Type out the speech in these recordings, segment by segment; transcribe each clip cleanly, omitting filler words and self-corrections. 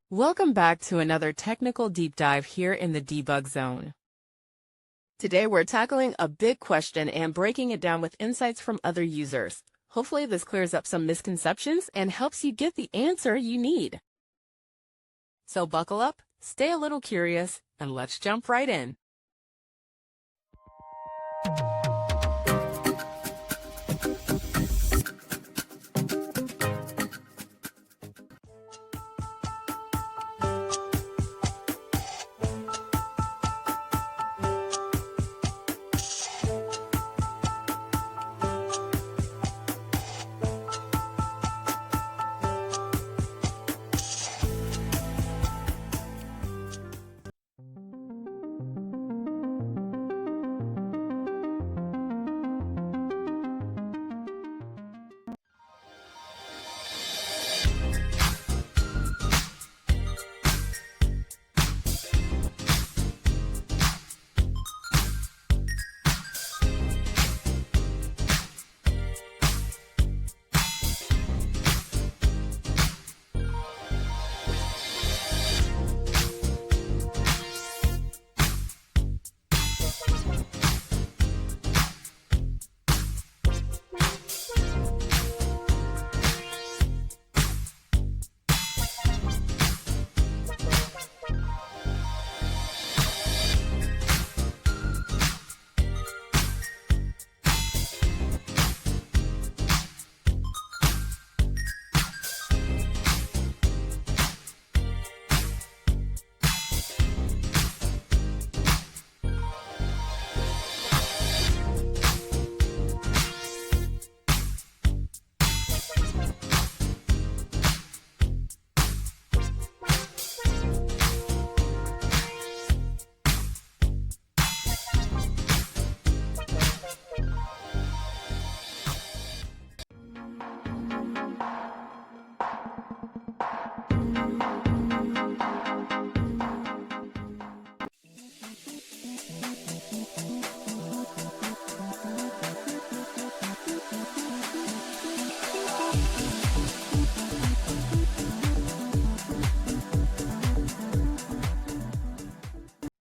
Welcome back to another technical deep dive here in the debug zone. Today we're tackling a big question and breaking it down with insights from other users. Hopefully this clears up some misconceptions and helps you get the answer you need. So buckle up, stay a little curious, and let's jump right in.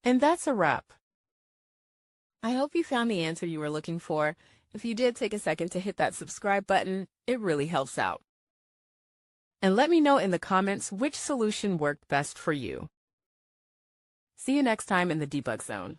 And that's a wrap. I hope you found the answer you were looking for. If you did, take a second to hit that subscribe button. It really helps out. And let me know in the comments which solution worked best for you. See you next time in the debug zone.